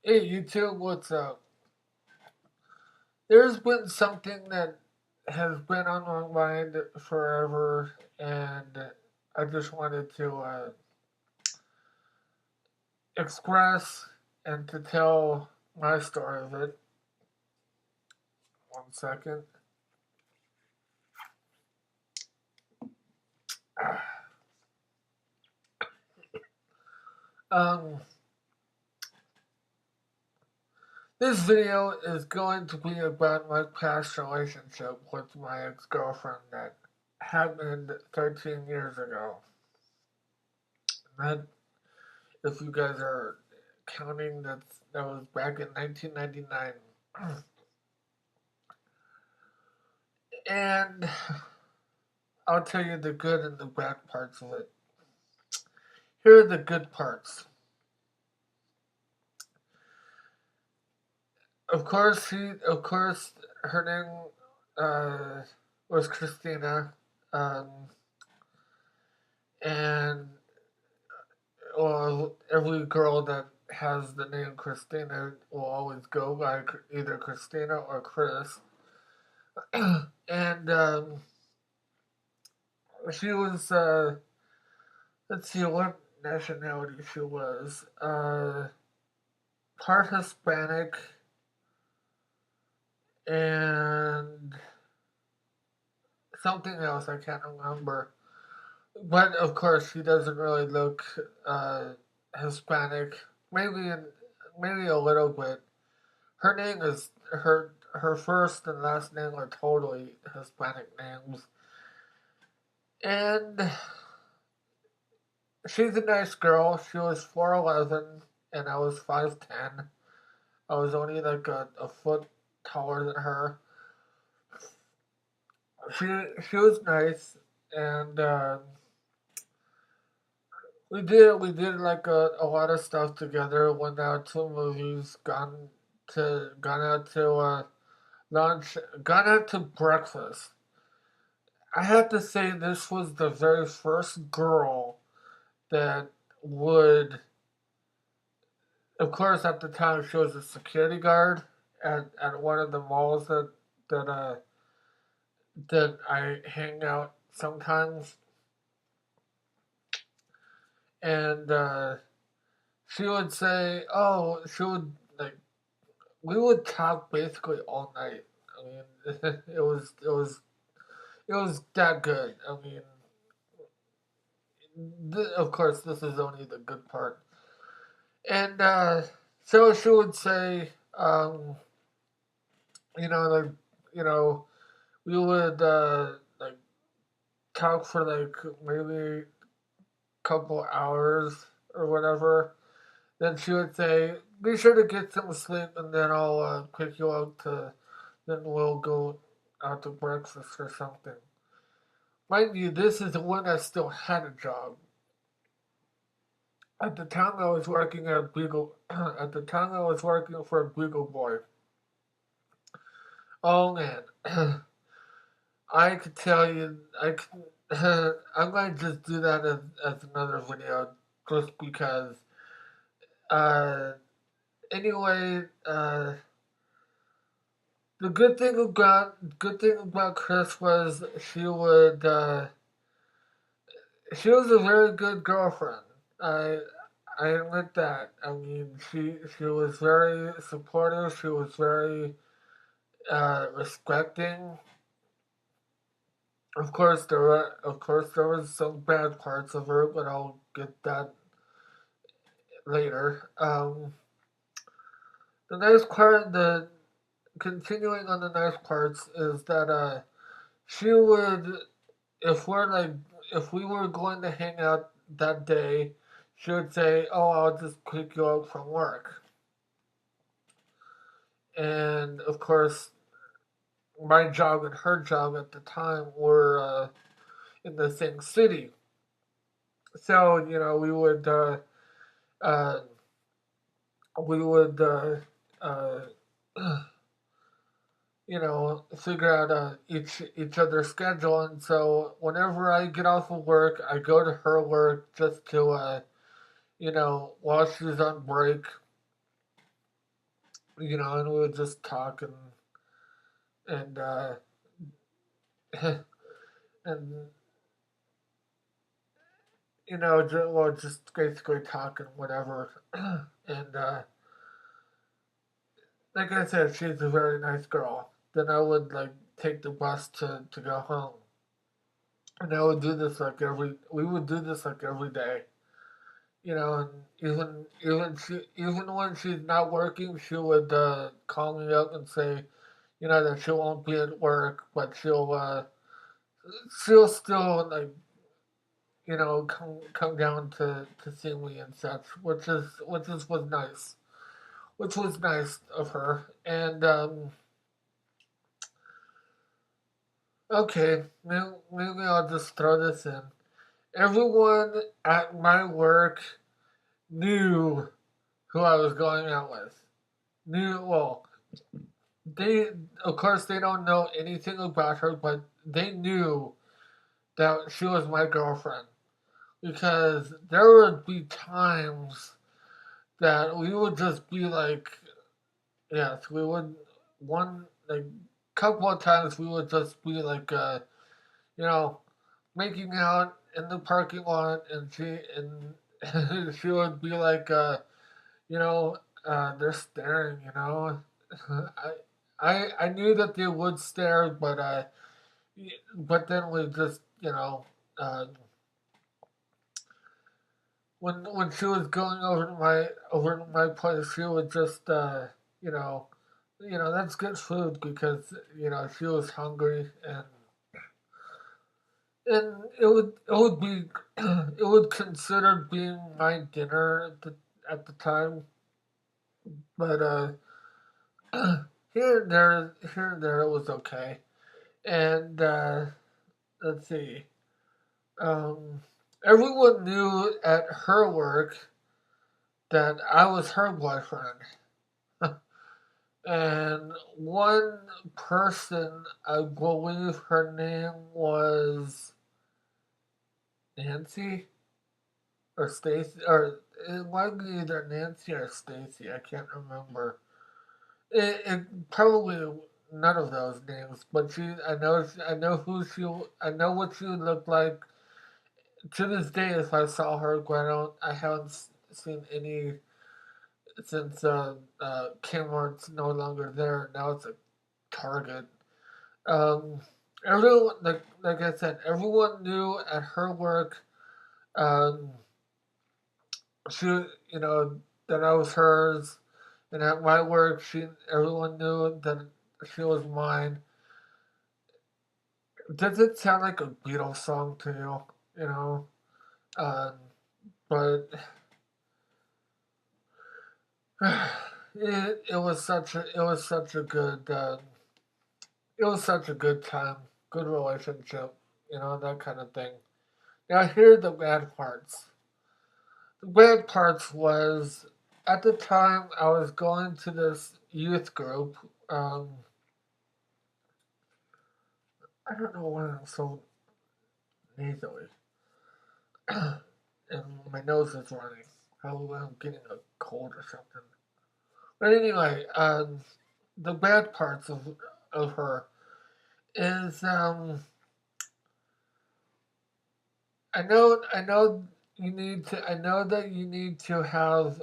Hey YouTube, what's up? There's been something that has been on my mind forever, and I just wanted to express and to tell my story of it. One second. Um, this video is going to be about my past relationship with my ex-girlfriend that happened 13 years ago. And that, if you guys are counting, that was back in 1999. And I'll tell you the good and the bad parts of it. Here are the good parts. Of course, her name was Christina, um, and well, every girl that has the name Christina will always go by either Christina or Chris. And she was, let's see what nationality she was. Part Hispanic and something else I can't remember. But of course, she doesn't really look Hispanic. Maybe a little bit. Her name is her first and last name are totally Hispanic names, and she's a nice girl. She was 4'11", and I was 5'10". I was only like a foot taller than her. She she was nice, and we did like a lot of stuff together. Went out to movies, gone out to lunch, gone out to breakfast. I have to say this was the very first girl that would. Of course, at the time she was a security guard at one of the malls that uh that I hang out sometimes, and she would say, "Oh, she would like." We would talk basically all night. I mean, it was that good. I mean, of course, this is only the good part. And so she would say, you know, like, you know, we would like talk for like maybe a couple hours or whatever. Then she would say, "Be sure to get some sleep, and then I'll pick you up to. Then we'll go out to breakfast or something." Mind you, this is when I still had a job. At the time, I was working at Beagle. At the time, I was working for Beagle Boy. Oh man, I could tell you. I could, I'm going to just do that as another video, just because. Uh, anyway, the good thing about Chris was she was a very good girlfriend. I I admit that. I mean, she was very supportive. She was very respecting. Of course there was some bad parts of her, but I'll get that later. The nice part, the continuing on the nice parts is that she would, if we're like if we were going to hang out that day, she would say, "Oh, I'll just pick you up from work." And of course, my job and her job at the time were in the same city, so uh, we would uh, figure out each other's schedule. And so whenever I get off of work, I go to her work just to while she's on break, and we would just talk and and just basically talk and whatever. And like I said, she's a very nice girl. Then I would like take the bus to go home, and I would do this like we would do this like every day. And even when she's not working, she would call me up and say, that she won't be at work, but she'll still like come down to see me and such, which is was nice, which was nice of her. And okay, maybe I'll just throw this in. Everyone at my work knew who I was going out with. Knew well, they of course they don't know anything about her, but they knew that she was my girlfriend because there would be times that we would just be like, yes, we would one like couple of times we would just be like, you know, making out in the parking lot, and she would be like, you know, they're staring, I I knew that they would stare, but then we just, uh, when she was going over to my place, she would just, you know, let's get food because she was hungry, and it would be it would consider being my dinner at the time, but here and there it was okay, and let's see, um, everyone knew at her work that I was her boyfriend. And one person, I believe her name was Nancy or Stacy, or it might be either Nancy or Stacy. I can't remember. It probably none of those names, but I know I know what she would look like. To this day, if I saw her, I haven't seen any since Kmart's no longer there. Now it's a Target. Um, everyone, like I said, everyone knew at her work. Um, she, that I was hers, and at my work, everyone knew that she was mine. Does it sound like a Beatles song to you? You know, um, but it was such a good it was such a good time, good relationship, that kind of thing. Now here are the bad parts. The bad parts was at the time I was going to this youth group. I don't know why I'm so nasally, and my nose is running. Probably I'm getting a cold or something. But anyway, the bad parts of her is I know I know that you need to have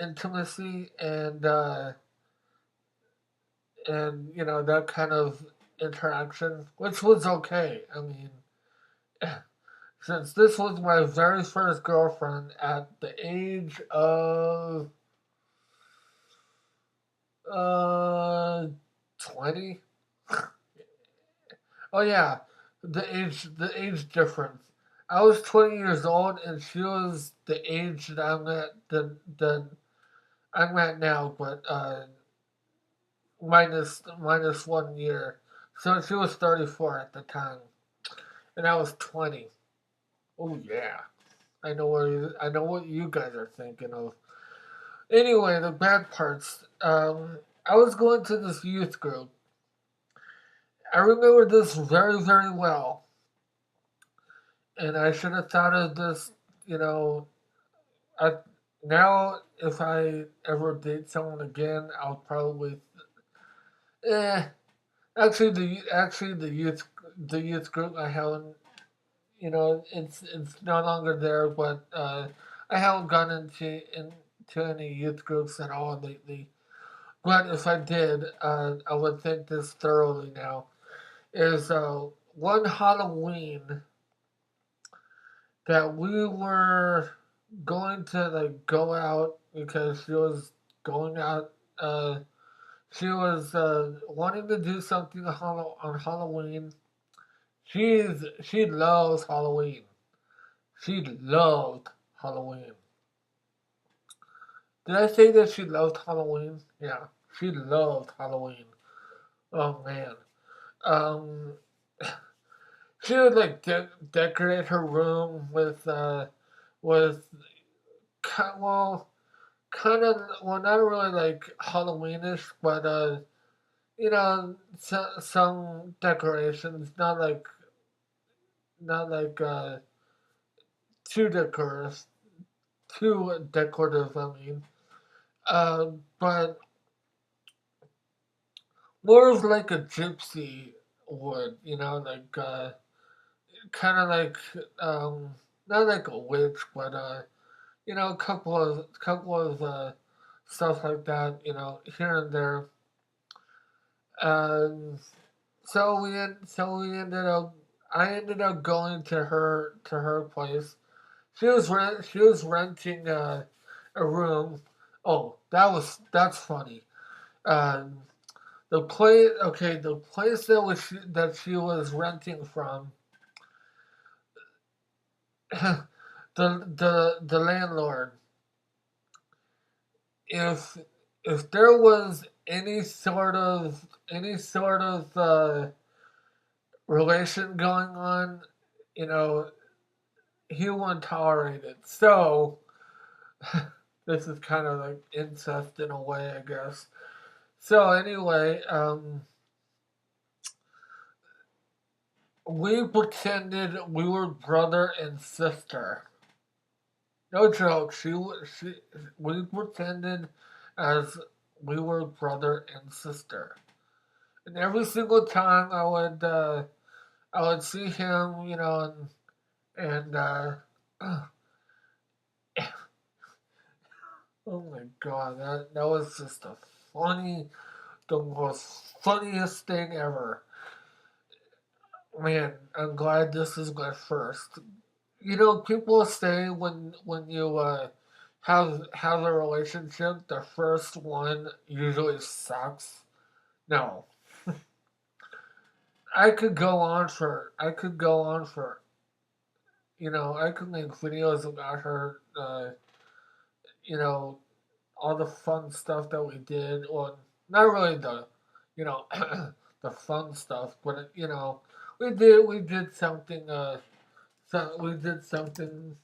intimacy and that kind of interaction, which was okay. I mean, since this was my very first girlfriend at the age of uh 20. Oh yeah, the age difference. I was 20 years old and she was the age that I'm at now, but minus 1 year. So she was 34 at the time, and I was 20. Oh yeah, I know what you guys are thinking of. Anyway, the bad parts. I was going to this youth group. I remember this very very well, and I should have thought of this. You know, I now if I ever date someone again, I'll probably eh. Actually the youth group I haven't, it's no longer there, but I haven't gone into any youth groups at all lately. But if I did, I would think this thoroughly now. Is one Halloween that we were going to like go out because she was going out. She was wanting to do something on Halloween. She loves Halloween. She loved Halloween. Did I say that she loved Halloween? Yeah, she loved Halloween. Oh man. Um, she would like decorate her room with well, kind of, well, not really like Halloweenish, but some decorations, not like too decorative, too decorative. I mean, but more of like a gypsy would, like kind of like not like a witch, but a couple of stuff like that, here and there. Um, so we ended up. I ended up going to her place. She was renting a room. Oh, that's funny. Um, the place that she was renting from, the landlord, if if there was any sort of relation going on, you know, he wouldn't tolerate it. So this is kind of like incest in a way, I guess. So anyway, we pretended we were brother and sister. No joke. We pretended as we were brother and sister. And every single time I would see him, and oh my god, that was just the most funniest thing ever. Man, I'm glad this is my first. People say when you have a relationship, the first one usually sucks. No, I could go on for I could make videos about her. You know, all the fun stuff that we did. Well, not really you know, the fun stuff, but we did something. We did something